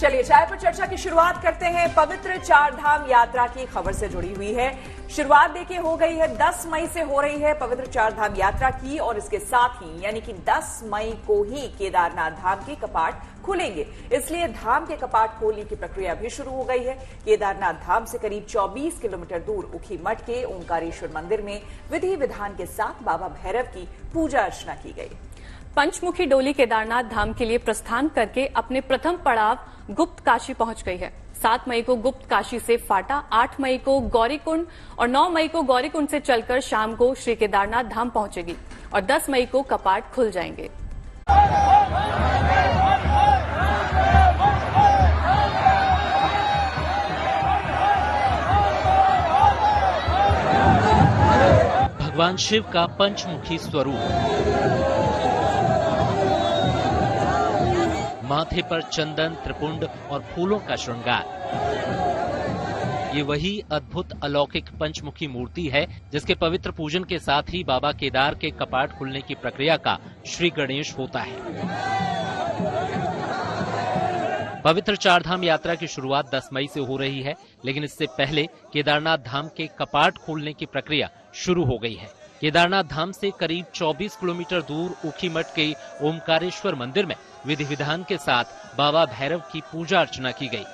चलिए चाय पर चर्चा की शुरुआत करते हैं। पवित्र चार धाम यात्रा की खबर से जुड़ी हुई है। शुरुआत देखिए हो गई है, 10 मई से हो रही है पवित्र चार धाम यात्रा की, और इसके साथ ही यानी कि 10 मई को ही केदारनाथ धाम के कपाट खुलेंगे। इसलिए धाम के कपाट खोलने की प्रक्रिया भी शुरू हो गई है। केदारनाथ धाम से करीब 24 किलोमीटर दूर ऊखीमठ के ओंकारेश्वर मंदिर में विधि विधान के साथ बाबा भैरव की पूजा अर्चना की गई। पंचमुखी डोली केदारनाथ धाम के लिए प्रस्थान करके अपने प्रथम पड़ाव गुप्त काशी पहुंच गई है। 7 मई को गुप्त काशी से फाटा, 8 मई को गौरीकुंड और 9 मई को गौरीकुंड से चलकर शाम को श्री केदारनाथ धाम पहुंचेगी और 10 मई को कपाट खुल जाएंगे। भगवान शिव का पंचमुखी स्वरूप, माथे पर चंदन, त्रिपुंड और फूलों का श्रृंगार, ये वही अद्भुत अलौकिक पंचमुखी मूर्ति है जिसके पवित्र पूजन के साथ ही बाबा केदार के कपाट खुलने की प्रक्रिया का श्री गणेश होता है। पवित्र चारधाम यात्रा की शुरुआत 10 मई से हो रही है, लेकिन इससे पहले केदारनाथ धाम के कपाट खोलने की प्रक्रिया शुरू हो गई है। केदारनाथ धाम से करीब 24 किलोमीटर दूर ऊखीमठ के ओंकारेश्वर मंदिर में विधि विधान के साथ बाबा भैरव की पूजा अर्चना की गई।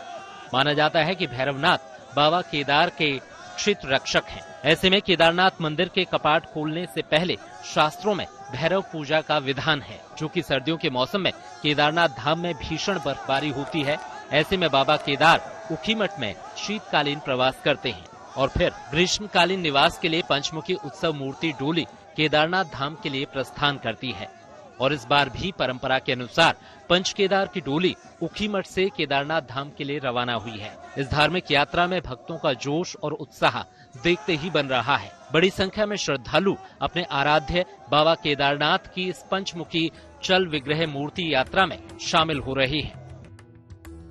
माना जाता है कि भैरवनाथ बाबा केदार के क्षेत्र रक्षक हैं। ऐसे में केदारनाथ मंदिर के कपाट खोलने से पहले शास्त्रों में भैरव पूजा का विधान है। चूंकि सर्दियों के मौसम में केदारनाथ धाम में भीषण बर्फबारी होती है, ऐसे में बाबा केदार ऊखीमठ में शीतकालीन प्रवास करते हैं और फिर ग्रीष्मकालीन निवास के लिए पंचमुखी उत्सव मूर्ति डोली केदारनाथ धाम के लिए प्रस्थान करती है। और इस बार भी परंपरा के अनुसार पंच केदार की डोली ऊखीमठ से केदारनाथ धाम के लिए रवाना हुई है। इस धार्मिक यात्रा में भक्तों का जोश और उत्साह देखते ही बन रहा है। बड़ी संख्या में श्रद्धालु अपने आराध्य बाबा केदारनाथ की इस पंचमुखी चल विग्रह मूर्ति यात्रा में शामिल हो रहे हैं।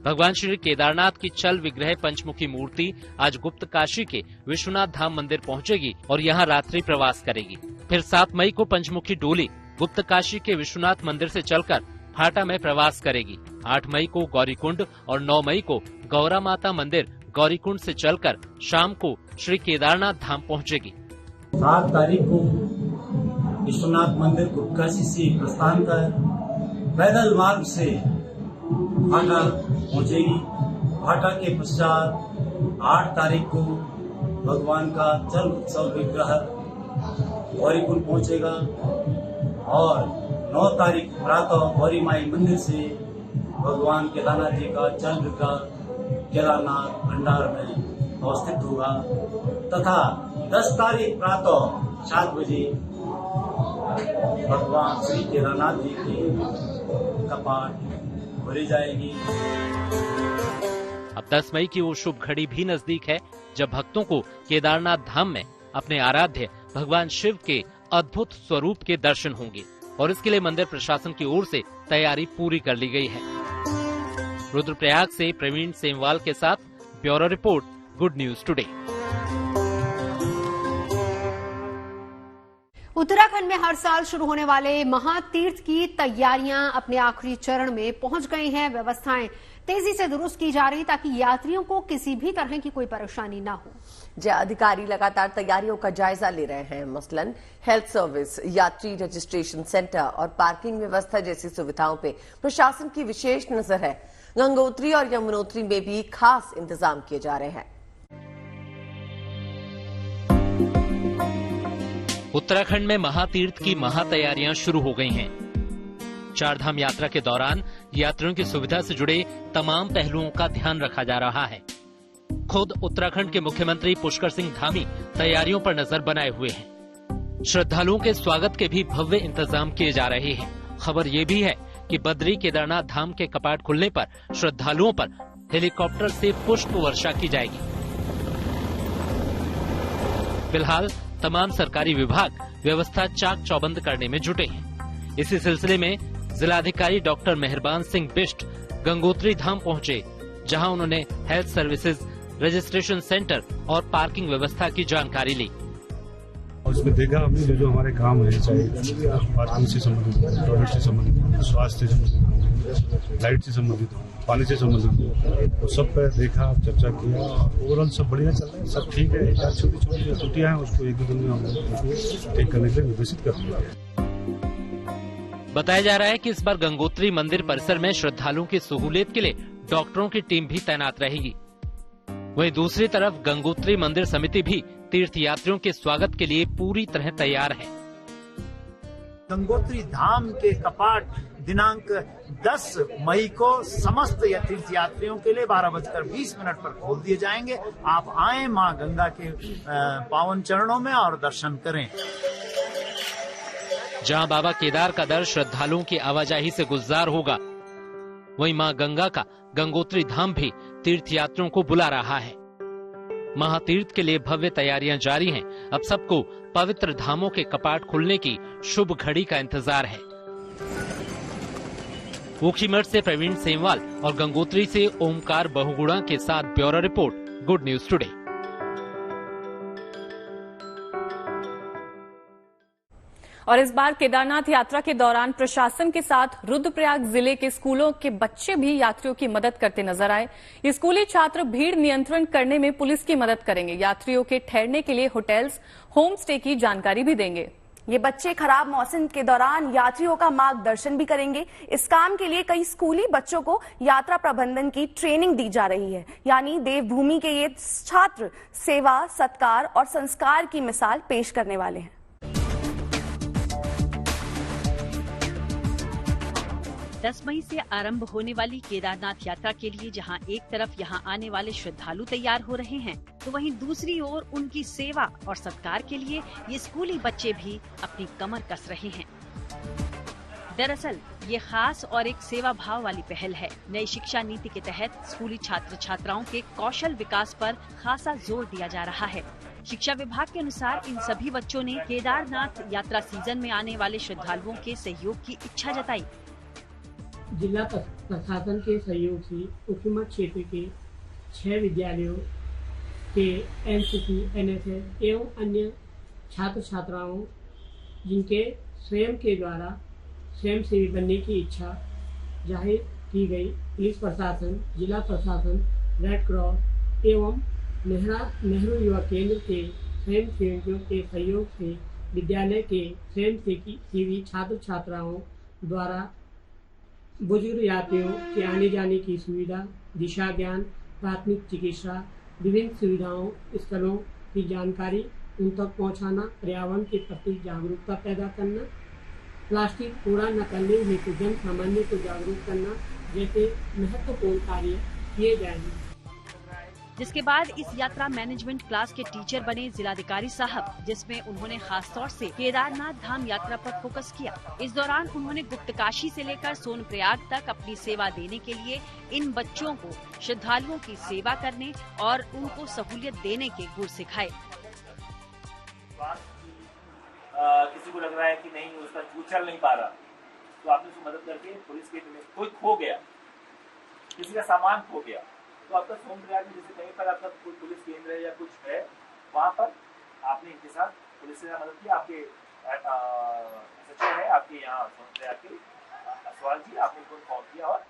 भगवान श्री केदारनाथ की चल विग्रह पंचमुखी मूर्ति आज गुप्त काशी के विश्वनाथ धाम मंदिर पहुंचेगी और यहां रात्रि प्रवास करेगी। फिर 7 मई को पंचमुखी डोली गुप्त काशी के विश्वनाथ मंदिर से चलकर फाटा में प्रवास करेगी। 8 मई को गौरीकुंड और 9 मई को गौरा माता मंदिर गौरीकुंड से चलकर शाम को श्री केदारनाथ धाम पहुंचेगी। 7 तारीख को विश्वनाथ मंदिर गुप्त काशी से प्रस्थान कर पैदल मार्ग से फाटा पहुंचेगी। फाटा के पश्चात 8 तारीख को भगवान का चल उत्सव विग्रह गौरीकुंड पहुंचेगा और 9 तारीख प्रातः गौरी माई मंदिर से भगवान केदारनाथ जी का चल विग्रह केदारनाथ भंडार में अवस्थित होगा तथा 10 तारीख प्रातः 7 बजे भगवान श्री केदारनाथ जी की कपाट खोली जाएगी। अब 10 मई की वो शुभ घड़ी भी नजदीक है जब भक्तों को केदारनाथ धाम में अपने आराध्य भगवान शिव के अद्भुत स्वरूप के दर्शन होंगे और इसके लिए मंदिर प्रशासन की ओर से तैयारी पूरी कर ली गई है। रुद्रप्रयाग से प्रवीण सेमवाल के साथ bureau report, good news today. Uttarakhand में हर साल शुरू होने वाले महातीर्थ की तैयारियां अपने आखिरी चरण में पहुंच गई हैं। व्यवस्थाएं तेजी से दुरुस्त की जा रही ताकि यात्रियों को किसी भी तरह की कोई परेशानी न हो। अधिकारी लगातार तैयारियों का जायजा ले रहे हैं। मसलन हेल्थ सर्विस, यात्री रजिस्ट्रेशन सेंटर और पार्किंग व्यवस्था जैसी सुविधाओं पे प्रशासन की विशेष नजर है। गंगोत्री और यमुनोत्री में भी खास इंतजाम किए जा रहे हैं। उत्तराखंड में महातीर्थ की महातैयारियां शुरू हो गई हैं। चारधाम यात्रा के दौरान यात्रियों की सुविधा से जुड़े तमाम पहलुओं का ध्यान रखा जा रहा है। खुद उत्तराखंड के मुख्यमंत्री पुष्कर सिंह धामी तैयारियों पर नजर बनाए हुए हैं। श्रद्धालुओं के स्वागत के भी भव्य इंतजाम किए जा रहे हैं। खबर ये भी है कि बद्री केदारनाथ धाम के कपाट खुलने पर श्रद्धालुओं पर हेलीकॉप्टर से पुष्प वर्षा की जाएगी। फिलहाल तमाम सरकारी विभाग व्यवस्था चाक चौबंद करने में जुटे हैं। इसी सिलसिले में जिलाधिकारी डॉक्टर मेहरबान सिंह बिष्ट गंगोत्री धाम पहुंचे, जहां उन्होंने हेल्थ सर्विसेज, रजिस्ट्रेशन सेंटर और पार्किंग व्यवस्था की जानकारी ली। उसमें देखा हमने जो हमारे काम है, चाहे पार्किंग से संबंधित, टॉयलेट से संबंधित, स्वास्थ्य से संबंधित, लाइट से संबंधित हो, पानी से संबंधित, तो सब पे देखा, चर्चा किया, ओवरऑल सब बढ़िया चल रहा है, सब ठीक है। क्या छोटी छोटी जो त्रुटियां हैं उसको 1-2 दिन में हम उनको ठीक करने के लिए निर्देशित कर दिया है। बताया जा रहा है कि इस बार गंगोत्री मंदिर परिसर में श्रद्धालुओं की सहूलियत के लिए डॉक्टरों की टीम भी तैनात रहेगी। वहीं दूसरी तरफ गंगोत्री मंदिर समिति भी तीर्थयात्रियों के स्वागत के लिए पूरी तरह तैयार है। गंगोत्री धाम के कपाट दिनांक 10 मई को समस्त तीर्थयात्रियों के लिए 12:20 पर खोल दिए जाएंगे। आप आए मां गंगा के पावन चरणों में और दर्शन करें। जहां बाबा केदार का दर श्रद्धालुओं की आवाजाही से गुलजार होगा, वहीं मां गंगा का गंगोत्री धाम भी तीर्थयात्रियों को बुला रहा है। महातीर्थ के लिए भव्य तैयारियां जारी हैं। अब सबको पवित्र धामों के कपाट खुलने की शुभ घड़ी का इंतजार है। ऊखीमठ से प्रवीण सेमवाल और गंगोत्री से ओमकार बहुगुणा के साथ bureau report, good news today. और इस बार केदारनाथ यात्रा के दौरान प्रशासन के साथ रुद्रप्रयाग जिले के स्कूलों के बच्चे भी यात्रियों की मदद करते नजर आए। ये स्कूली छात्र भीड़ नियंत्रण करने में पुलिस की मदद करेंगे। यात्रियों के ठहरने के लिए होटल्स, होम स्टे की जानकारी भी देंगे। ये बच्चे खराब मौसम के दौरान यात्रियों का मार्गदर्शन भी करेंगे। इस काम के लिए कई स्कूली बच्चों को यात्रा प्रबंधन की ट्रेनिंग दी जा रही है। यानी देवभूमि के ये छात्र सेवा, सत्कार और संस्कार की मिसाल पेश करने वाले हैं। 10 मई से आरंभ होने वाली केदारनाथ यात्रा के लिए जहां एक तरफ यहां आने वाले श्रद्धालु तैयार हो रहे हैं, तो वहीं दूसरी ओर उनकी सेवा और सत्कार के लिए ये स्कूली बच्चे भी अपनी कमर कस रहे हैं। दरअसल ये खास और एक सेवा भाव वाली पहल है। नई शिक्षा नीति के तहत स्कूली छात्र छात्राओं के कौशल विकास पर खासा जोर दिया जा रहा है। शिक्षा विभाग के अनुसार इन सभी बच्चों ने केदारनाथ यात्रा सीजन में आने वाले श्रद्धालुओं के सहयोग की इच्छा जताई। जिला प्रशासन के सहयोग से ऊखीमठ क्षेत्र के 6 विद्यालयों के एनसीसी, एनएसएस एवं अन्य छात्र छात्राओं जिनके स्वयं के द्वारा स्वयंसेवी बनने की इच्छा जाहिर की गई, पुलिस प्रशासन, जिला प्रशासन, रेड क्रॉस एवं नेहरू युवा केंद्र के स्वयंसेवियों के सहयोग से विद्यालय के स्वयंसेवी छात्र छात्राओं द्वारा बुजुर्ग यात्रियों के आने जाने की सुविधा, दिशा ज्ञान, प्राथमिक चिकित्सा, विभिन्न सुविधाओं स्थलों की जानकारी उन तक पहुंचाना, पर्यावरण के प्रति जागरूकता पैदा करना, प्लास्टिक कूड़ा न करने हेतु जन सामान्य को जागरूक करना जैसे महत्वपूर्ण कार्य किए जाएंगे। जिसके बाद इस यात्रा मैनेजमेंट क्लास के टीचर बने जिलाधिकारी साहब, जिसमें उन्होंने खास तौर से केदारनाथ धाम यात्रा पर फोकस किया। इस दौरान उन्होंने गुप्तकाशी से लेकर सोनप्रयाग तक अपनी सेवा देने के लिए इन बच्चों को श्रद्धालुओं की सेवा करने और उनको सहूलियत देने के गुर सिखाए। किसी को लग रहा है कि नहीं उसका चल नहीं पा रहा, तो आपने उसकी मदद करके पुलिस के कोई खो गया, किसी का सामान खो गया, तो आपका सोनप्रयाग में जैसे कहीं पर आपका कोई पुलिस केंद्र है या कुछ है, वहाँ पर आपने इनके साथ पुलिस से मदद की। आपके सचिव है आपके यहाँ सोनप्रयाग के असवाल जी, आपने इनको इन्फॉर्म किया। और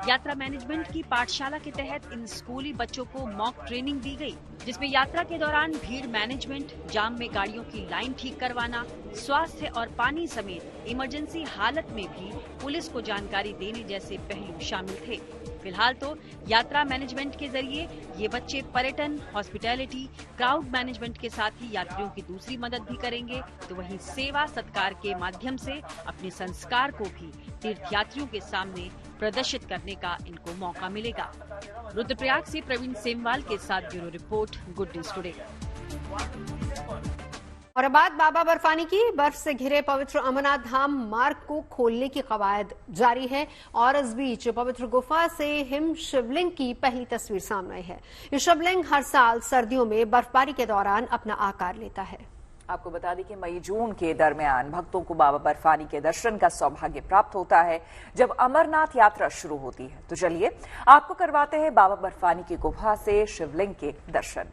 यात्रा मैनेजमेंट की पाठशाला के तहत इन स्कूली बच्चों को मॉक ट्रेनिंग दी गई, जिसमें यात्रा के दौरान भीड़ मैनेजमेंट, जाम में गाड़ियों की लाइन ठीक करवाना, स्वास्थ्य और पानी समेत इमरजेंसी हालत में भी पुलिस को जानकारी देने जैसे पहलू शामिल थे। फिलहाल तो यात्रा मैनेजमेंट के जरिए ये बच्चे पर्यटन, हॉस्पिटैलिटी, क्राउड मैनेजमेंट के साथ ही यात्रियों की दूसरी मदद भी करेंगे, तो वहीं सेवा सत्कार के माध्यम से अपने संस्कार को भी तीर्थयात्रियों के सामने प्रदर्शित करने का इनको मौका मिलेगा। रुद्रप्रयाग से प्रवीण सेमवाल के साथ bureau report, good news today. और अब बात बाबा बर्फानी की। बर्फ से घिरे पवित्र अमरनाथ धाम मार्ग को खोलने की कवायद जारी है और इस बीच पवित्र गुफा से हिम शिवलिंग की पहली तस्वीर सामने आई है। ये शिवलिंग हर साल सर्दियों में बर्फबारी के दौरान अपना आकार लेता है। आपको बता दें कि मई जून के दरमियान भक्तों को बाबा बर्फानी के दर्शन का सौभाग्य प्राप्त होता है जब अमरनाथ यात्रा शुरू होती है। तो चलिए आपको करवाते हैं बाबा बर्फानी की गुफा से शिवलिंग के दर्शन।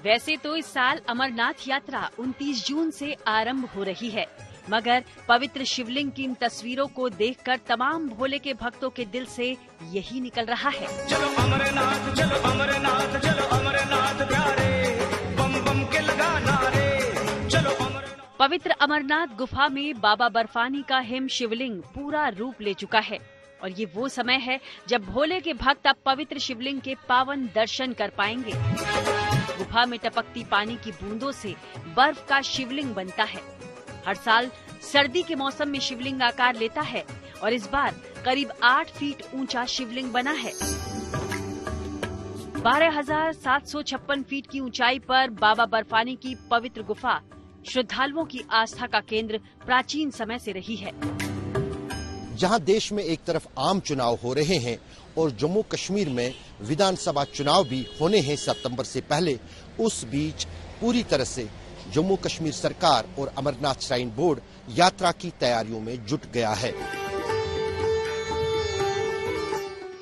वैसे तो इस साल अमरनाथ यात्रा 29 जून से आरंभ हो रही है, मगर पवित्र शिवलिंग की इन तस्वीरों को देखकर तमाम भोले के भक्तों के दिल से यही निकल रहा है। चलो अमरनाथ, चलो अमरनाथ, चलो अमरनाथ प्यारे, बम बम के लगा नारे, चलो अमरनाथ। पवित्र अमरनाथ गुफा में बाबा बर्फानी का हिम शिवलिंग पूरा रूप ले चुका है और ये वो समय है जब भोले के भक्त अब पवित्र शिवलिंग के पावन दर्शन कर पाएंगे। गुफा में टपकती पानी की बूंदों से बर्फ का शिवलिंग बनता है। हर साल सर्दी के मौसम में शिवलिंग आकार लेता है और इस बार करीब 8 फीट ऊंचा शिवलिंग बना है। 12,756 फीट की ऊंचाई पर बाबा बर्फानी की पवित्र गुफा श्रद्धालुओं की आस्था का केंद्र प्राचीन समय से रही है। जहां देश में एक तरफ आम चुनाव हो रहे हैं और जम्मू कश्मीर में विधानसभा चुनाव भी होने हैं सितंबर से पहले, उस बीच पूरी तरह से जम्मू कश्मीर सरकार और अमरनाथ श्राइन बोर्ड यात्रा की तैयारियों में जुट गया है।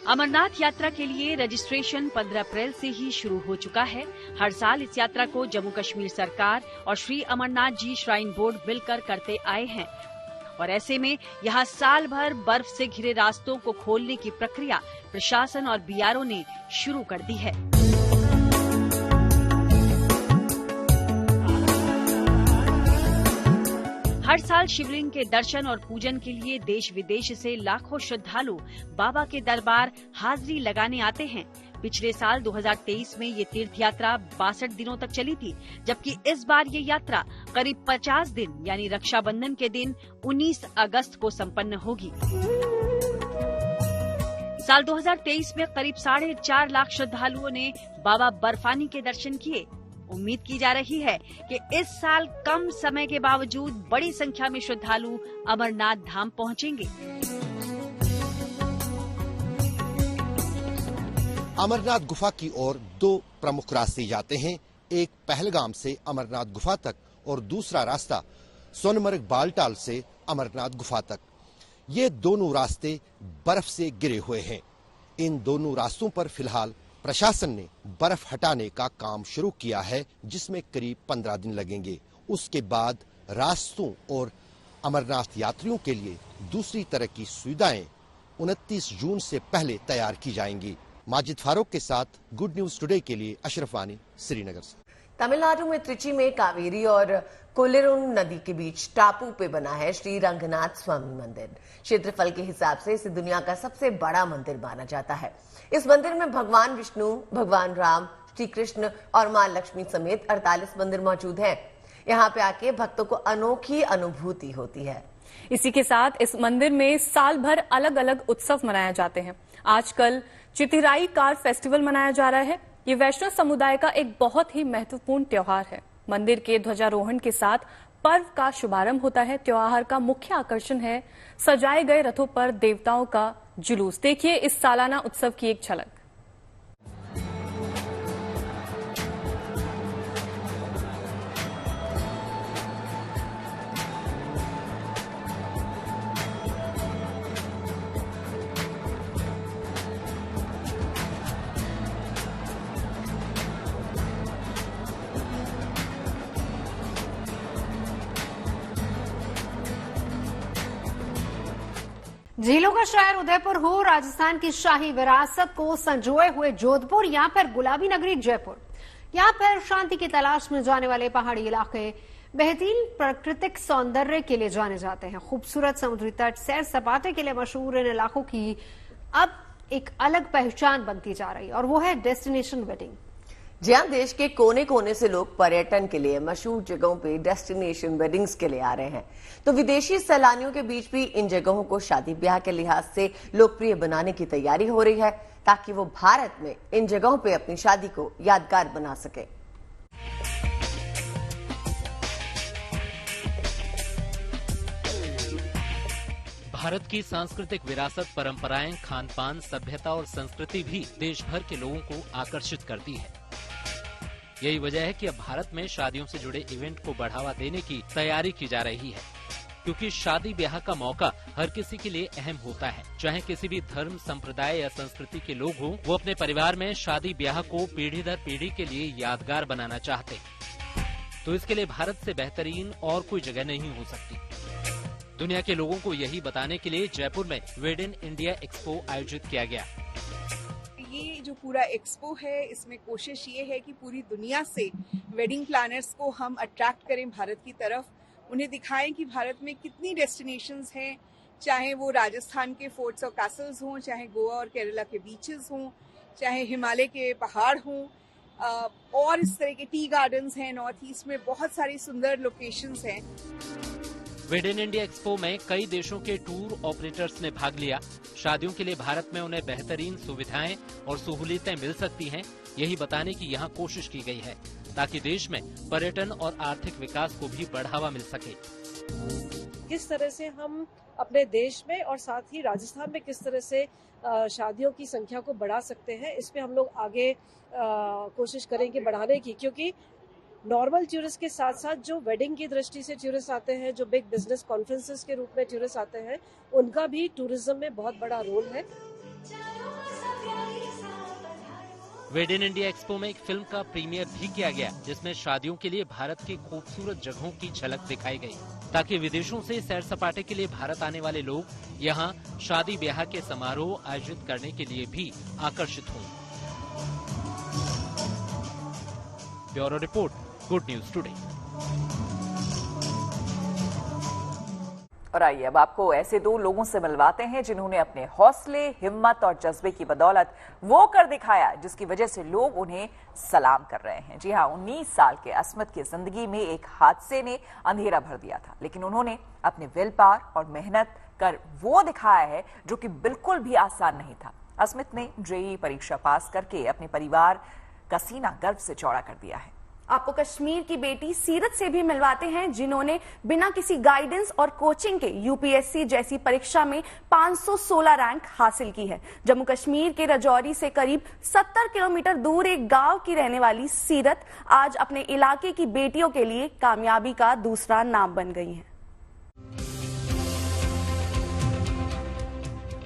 अमरनाथ यात्रा के लिए रजिस्ट्रेशन 15 अप्रैल से ही शुरू हो चुका है। हर साल इस यात्रा को जम्मू कश्मीर सरकार और श्री अमरनाथ जी श्राइन बोर्ड मिलकर करते आए हैं और ऐसे में यहाँ साल भर बर्फ से घिरे रास्तों को खोलने की प्रक्रिया प्रशासन और बीआरओ ने शुरू कर दी है। हर साल शिवलिंग के दर्शन और पूजन के लिए देश विदेश से लाखों श्रद्धालु बाबा के दरबार हाजिरी लगाने आते हैं। पिछले साल 2023 में ये तीर्थ यात्रा 62 दिनों तक चली थी, जबकि इस बार ये यात्रा करीब 50 दिन यानी रक्षाबंधन के दिन 19 अगस्त को संपन्न होगी। साल 2023 में करीब 4.5 लाख श्रद्धालुओं ने बाबा बर्फानी के दर्शन किए। उम्मीद की जा रही है कि इस साल कम समय के बावजूद बड़ी संख्या में श्रद्धालु अमरनाथ धाम पहुंचेंगे। अमरनाथ गुफा की ओर 2 प्रमुख रास्ते जाते हैं, एक पहलगाम से अमरनाथ गुफा तक और दूसरा रास्ता सोनमर्ग बालटाल से अमरनाथ गुफा तक। ये दोनों रास्ते बर्फ से घिरे हुए हैं। इन दोनों रास्तों पर फिलहाल प्रशासन ने बर्फ हटाने का काम शुरू किया है, जिसमें करीब 15 दिन लगेंगे। उसके बाद रास्तों और अमरनाथ यात्रियों के लिए दूसरी तरह की सुविधाएं 29 जून से पहले तैयार की जाएंगी। माजिद फारूक के साथ गुड न्यूज टुडे के लिए अशरफ वानी, श्रीनगर से। तमिलनाडु में त्रिची में कावेरी और कोलेरुन नदी के बीच टापू पे बना है श्री रंगनाथ स्वामी मंदिर। क्षेत्रफल के हिसाब से इसे दुनिया का सबसे बड़ा मंदिर माना जाता है। इस मंदिर में भगवान विष्णु, भगवान राम, श्री कृष्ण और मां लक्ष्मी समेत 48 मंदिर मौजूद हैं। यहाँ पे आके भक्तों को अनोखी अनुभूति होती है। इसी के साथ इस मंदिर में साल भर अलग अलग उत्सव मनाए जाते हैं। आजकल चिथिराई कार फेस्टिवल मनाया जा रहा है। ये वैष्णव समुदाय का एक बहुत ही महत्वपूर्ण त्योहार है। मंदिर के ध्वजारोहण के साथ पर्व का शुभारंभ होता है। त्योहार का मुख्य आकर्षण है सजाए गए रथों पर देवताओं का जुलूस। देखिए इस सालाना उत्सव की एक झलक। झीलों का शहर उदयपुर हो, राजस्थान की शाही विरासत को संजोए हुए जोधपुर, यहाँ पर गुलाबी नगरी जयपुर, यहाँ पर शांति की तलाश में जाने वाले पहाड़ी इलाके बेहतरीन प्राकृतिक सौंदर्य के लिए जाने जाते हैं। खूबसूरत समुद्री तट, सैर सपाटे के लिए मशहूर इन इलाकों की अब एक अलग पहचान बनती जा रही है और वो है डेस्टिनेशन वेडिंग। जहां देश के कोने कोने से लोग पर्यटन के लिए मशहूर जगहों पे डेस्टिनेशन वेडिंग्स के लिए आ रहे हैं, तो विदेशी सैलानियों के बीच भी इन जगहों को शादी ब्याह के लिहाज से लोकप्रिय बनाने की तैयारी हो रही है, ताकि वो भारत में इन जगहों पे अपनी शादी को यादगार बना सके। भारत की सांस्कृतिक विरासत, परंपराएं, खान पान, सभ्यता और संस्कृति भी देश भर के लोगों को आकर्षित करती है। यही वजह है कि अब भारत में शादियों से जुड़े इवेंट को बढ़ावा देने की तैयारी की जा रही है। क्योंकि शादी ब्याह का मौका हर किसी के लिए अहम होता है। चाहे किसी भी धर्म, संप्रदाय या संस्कृति के लोग हों, वो अपने परिवार में शादी ब्याह को पीढ़ी दर पीढ़ी के लिए यादगार बनाना चाहते। तो इसके लिए भारत से बेहतरीन और कोई जगह नहीं हो सकती। दुनिया के लोगों को यही बताने के लिए जयपुर में वेड इन इंडिया एक्सपो आयोजित किया गया। ये जो पूरा एक्सपो है, इसमें कोशिश ये है कि पूरी दुनिया से वेडिंग प्लानर्स को हम अट्रैक्ट करें भारत की तरफ, उन्हें दिखाएं कि भारत में कितनी डेस्टिनेशंस हैं, चाहे वो राजस्थान के फोर्ट्स और कैसल्स हों, चाहे गोवा और केरला के बीचेस हों, चाहे हिमालय के पहाड़ हों, और इस तरह के टी गार्डन्स हैं। नॉर्थ ईस्ट में बहुत सारी सुंदर लोकेशंस हैं। वेड इन इंडिया एक्सपो में कई देशों के टूर ऑपरेटर्स ने भाग लिया। शादियों के लिए भारत में उन्हें बेहतरीन सुविधाएं और सहूलियतें मिल सकती हैं, यही बताने की यहाँ कोशिश की गई है, ताकि देश में पर्यटन और आर्थिक विकास को भी बढ़ावा मिल सके। किस तरह से हम अपने देश में और साथ ही राजस्थान में किस तरह से शादियों की संख्या को बढ़ा सकते हैं, इस पे हम लोग आगे कोशिश करेंगे बढ़ाने की, क्योंकि नॉर्मल टूरिस्ट के साथ साथ जो वेडिंग की दृष्टि से टूरिस्ट आते हैं, जो बिग बिजनेस कॉन्फ्रेंसेस के रूप में टूरिस्ट आते हैं, उनका भी टूरिज्म में बहुत बड़ा रोल है। वेड इन इंडिया एक्सपो में एक फिल्म का प्रीमियर भी किया गया, जिसमें शादियों के लिए भारत की खूबसूरत जगहों की झलक दिखाई गई, ताकि विदेशों से सैर सपाटे के लिए भारत आने वाले लोग यहाँ शादी ब्याह के समारोह आयोजित करने के लिए भी आकर्षित हों। Bureau report, good news today. और आइए अब आपको ऐसे दो लोगों से मिलवाते हैं जिन्होंने अपने हौसले, हिम्मत और जज्बे की बदौलत वो कर दिखाया जिसकी वजह से लोग उन्हें सलाम कर रहे हैं। जी हाँ, 19 साल के अस्मित की जिंदगी में एक हादसे ने अंधेरा भर दिया था, लेकिन उन्होंने अपने विल पावर और मेहनत कर वो दिखाया है जो कि बिल्कुल भी आसान नहीं था। अस्मित ने जेईई परीक्षा पास करके अपने परिवार का सीना गर्व से चौड़ा कर दिया है। आपको कश्मीर की बेटी सीरत से भी मिलवाते हैं, जिन्होंने बिना किसी गाइडेंस और कोचिंग के यूपीएससी जैसी परीक्षा में 516 रैंक हासिल की है। जम्मू कश्मीर के राजौरी से करीब 70 किलोमीटर दूर एक गांव की रहने वाली सीरत आज अपने इलाके की बेटियों के लिए कामयाबी का दूसरा नाम बन गई हैं।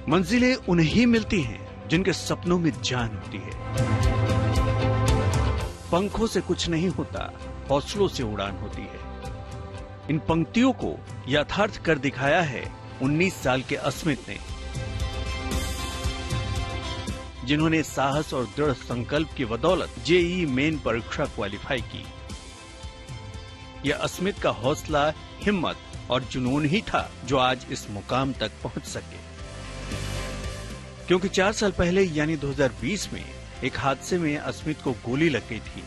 मंजिलें उन्हें मिलती हैं जिनके सपनों में जान होती है। पंखों से कुछ नहीं होता, हौसलों से उड़ान होती है। इन पंक्तियों को यथार्थ कर दिखाया है 19 साल के अस्मित ने, जिन्होंने साहस और दृढ़ संकल्प की बदौलत जेईई मेन परीक्षा क्वालिफाई की। यह अस्मित का हौसला, हिम्मत और जुनून ही था जो आज इस मुकाम तक पहुंच सके, क्योंकि 4 साल पहले यानी 2020 में एक हादसे में अस्मित को गोली लग गई थी।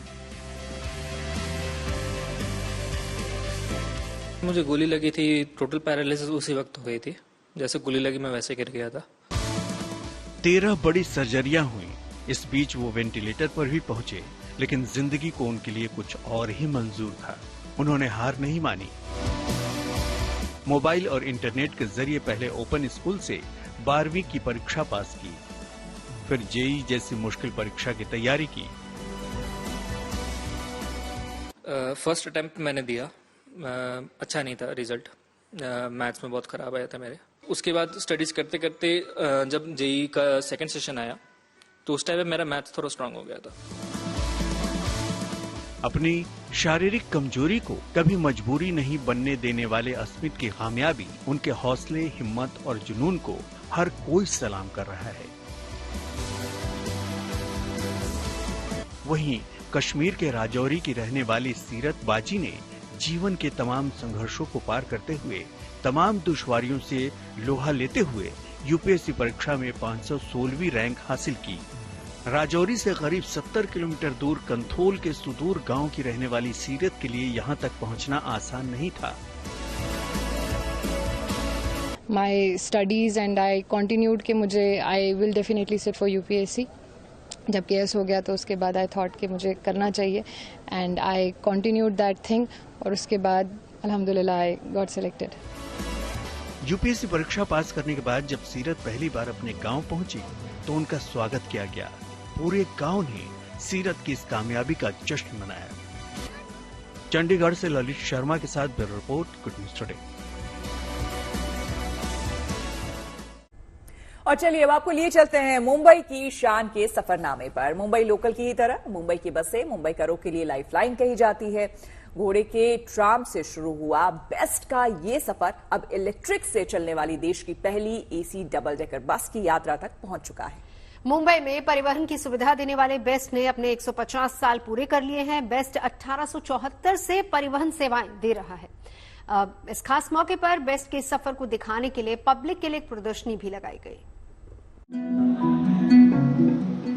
मुझे गोली लगी थी, टोटल पैरालिसिस उसी वक्त हो गई थी, जैसे गोली लगी मैं वैसे गिर गया था। 13 बड़ी सर्जरियां हुई। इस बीच वो वेंटिलेटर पर भी पहुंचे, लेकिन जिंदगी को उनके लिए कुछ और ही मंजूर था। उन्होंने हार नहीं मानी। मोबाइल और इंटरनेट के जरिए पहले ओपन स्कूल से 12वीं की परीक्षा पास की, फिर जेईई जैसी मुश्किल परीक्षा की तैयारी की। फर्स्ट अटेम्प्ट मैंने दिया, अच्छा नहीं था रिजल्ट, मैथ्स में बहुत खराब आया था मेरे। उसके बाद स्टडीज करते करते जब जेईई का सेकंड सेशन आया तो उस टाइम में मेरा मैथ्स थोड़ा स्ट्रांग हो गया था। अपनी शारीरिक कमजोरी को कभी मजबूरी नहीं बनने देने वाले अस्मित की कामयाबी, उनके हौसले, हिम्मत और जुनून को हर कोई सलाम कर रहा है। वहीं कश्मीर के राजौरी की रहने वाली सीरत बाजी ने जीवन के तमाम संघर्षों को पार करते हुए, तमाम दुश्वारियों से लोहा लेते हुए यूपीएससी परीक्षा में 516वीं रैंक हासिल की। राजौरी से करीब 70 किलोमीटर दूर कंथोल के सुदूर गांव की रहने वाली सीरत के लिए यहां तक पहुंचना आसान नहीं था। My studies and I continued कि मुझे I will definitely sit for UPSC। जब केएस हो गया तो उसके बाद आई थॉट कि मुझे करना चाहिए, and I continued that thing, और उसके बाद अल्हम्दुलिल्लाह आई गॉट सिलेक्टेड। यूपीएससी परीक्षा पास करने के बाद जब सीरत पहली बार अपने गांव पहुंची तो उनका स्वागत किया गया। पूरे गांव ने सीरत की इस कामयाबी का जश्न मनाया। चंडीगढ़ से ललित शर्मा के साथ bureau report, good news today. और चलिए अब आपको लिए चलते हैं मुंबई की शान के सफरनामे पर। मुंबई लोकल की ही तरह मुंबई की बसें मुंबईकरों के लिए लाइफलाइन कही जाती है। घोड़े के ट्राम से शुरू हुआ बेस्ट का ये सफर अब इलेक्ट्रिक से चलने वाली देश की पहली एसी डबल डेकर बस की यात्रा तक पहुंच चुका है। मुंबई में परिवहन की सुविधा देने वाले बेस्ट ने अपने 150 साल पूरे कर लिए हैं। बेस्ट 1874 से परिवहन सेवाएं दे रहा है। इस खास मौके पर बेस्ट के सफर को दिखाने के लिए पब्लिक के लिए एक प्रदर्शनी भी लगाई गई।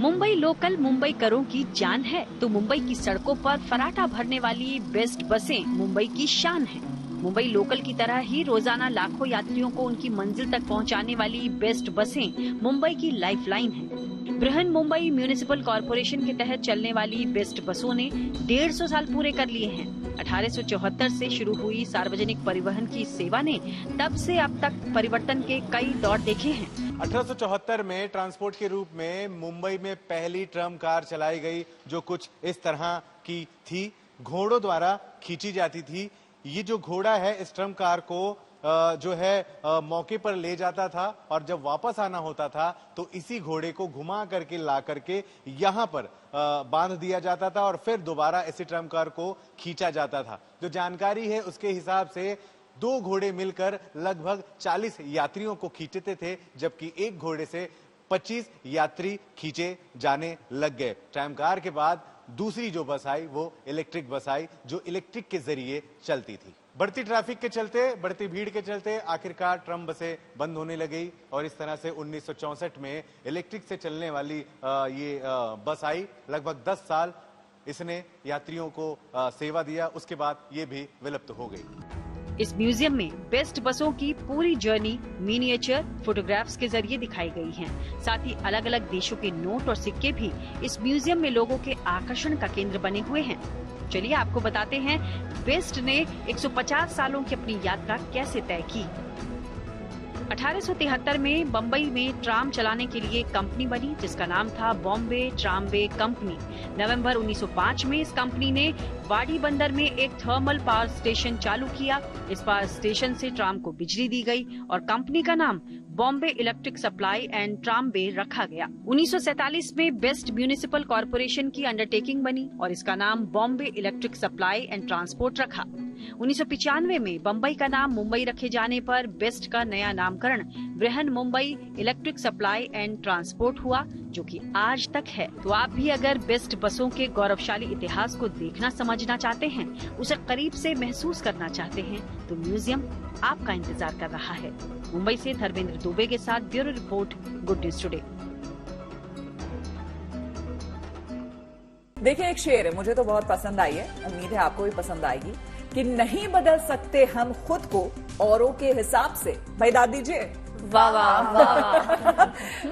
मुंबई लोकल मुंबई करों की जान है तो मुंबई की सड़कों पर फराटा भरने वाली बेस्ट बसें मुंबई की शान है। मुंबई लोकल की तरह ही रोजाना लाखों यात्रियों को उनकी मंजिल तक पहुंचाने वाली बेस्ट बसें मुंबई की लाइफलाइन है। बृहन मुंबई म्यूनिसिपल कॉरपोरेशन के तहत चलने वाली बेस्ट बसों ने 150 साल पूरे कर लिए हैं। 1874 से शुरू हुई सार्वजनिक परिवहन की सेवा ने तब से अब तक परिवर्तन के कई दौर देखे हैं। 1874 में ट्रांसपोर्ट के रूप में मुंबई में पहली ट्रम कार चलाई गई, जो कुछ इस तरह की थी, घोड़ों द्वारा खींची जाती थी। ये जो घोड़ा है इस ट्रम कार को जो है मौके पर ले जाता था और जब वापस आना होता था तो इसी घोड़े को घुमा करके ला करके यहाँ पर बांध दिया जाता था और फिर दोबारा इसी ट्रम कार को खींचा जाता था। जो जानकारी है उसके हिसाब से 2 घोड़े मिलकर लगभग 40 यात्रियों को खींचते थे, जबकि एक घोड़े से 25 यात्री खींचे जाने लग गए। ट्रम कार के बाद दूसरी जो बस आई वो इलेक्ट्रिक बस आई, जो इलेक्ट्रिक के जरिए चलती थी। बढ़ती ट्रैफिक के चलते, बढ़ती भीड़ के चलते आखिरकार ट्रम बसें बंद होने लगी और इस तरह से 1964 में इलेक्ट्रिक से चलने वाली ये बस आई। लगभग 10 साल इसने यात्रियों को सेवा दिया, उसके बाद ये भी विलुप्त हो गई। इस म्यूजियम में बेस्ट बसों की पूरी जर्नी मिनिएचर फोटोग्राफ्स के जरिए दिखाई गई हैं। साथ ही अलग अलग देशों के नोट और सिक्के भी इस म्यूजियम में लोगों के आकर्षण का केंद्र बने हुए हैं। चलिए आपको बताते हैं बेस्ट ने 150 सालों की अपनी यात्रा कैसे तय की। 1873 में बम्बई में ट्राम चलाने के लिए कंपनी बनी, जिसका नाम था बॉम्बे ट्रामवे कंपनी। नवंबर 1905 में इस कंपनी ने वाडी बंदर में एक थर्मल पावर स्टेशन चालू किया। इस पावर स्टेशन से ट्राम को बिजली दी गई और कंपनी का नाम Bombay electric supply and tramway रखा गया। 1947 में बेस्ट म्यूनिसिपल कॉरपोरेशन की अंडरटेकिंग बनी और इसका नाम Bombay electric supply and transport रखा। 1995 में बम्बई का नाम मुंबई रखे जाने पर बेस्ट का नया नामकरण Brihan Mumbai electric supply and transport हुआ, जो कि आज तक है। तो आप भी अगर बेस्ट बसों के गौरवशाली इतिहास को देखना समझना चाहते हैं, उसे करीब से महसूस करना चाहते हैं, तो म्यूजियम आपका इंतजार कर रहा है। मुंबई से धर्मेंद्र दुबे के साथ bureau report, good news today. देखिए एक शेर है, मुझे तो बहुत पसंद आई है, उम्मीद है आपको भी पसंद आएगी, कि नहीं बदल सकते हम खुद को औरों के हिसाब से। भाई दाद दीजिए। वाह वाह वाह।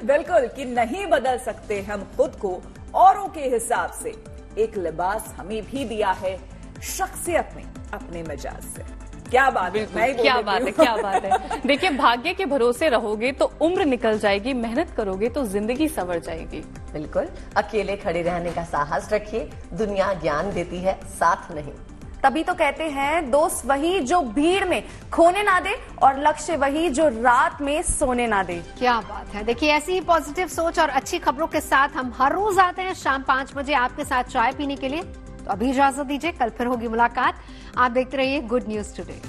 बिल्कुल, कि नहीं बदल सकते हम खुद को औरों के हिसाब से। एक लिबास हमें भी दिया है शख्सियत में अपने मिजाज से। क्या बात है, क्या बात है, क्या बात है। देखिए भाग्य के भरोसे रहोगे तो उम्र निकल जाएगी, मेहनत करोगे तो जिंदगी संवर जाएगी। बिल्कुल, अकेले खड़े रहने का साहस रखिए, दुनिया ज्ञान देती है, साथ नहीं। तभी तो कहते हैं दोस्त वही जो भीड़ में खोने ना दे और लक्ष्य वही जो रात में सोने ना दे। क्या बात है। देखिए ऐसी ही पॉजिटिव सोच और अच्छी खबरों के साथ हम हर रोज आते हैं शाम 5 बजे आपके साथ चाय पीने के लिए। तो अभी इजाजत दीजिए, कल फिर होगी मुलाकात। आप देखते रहिए गुड न्यूज टुडे।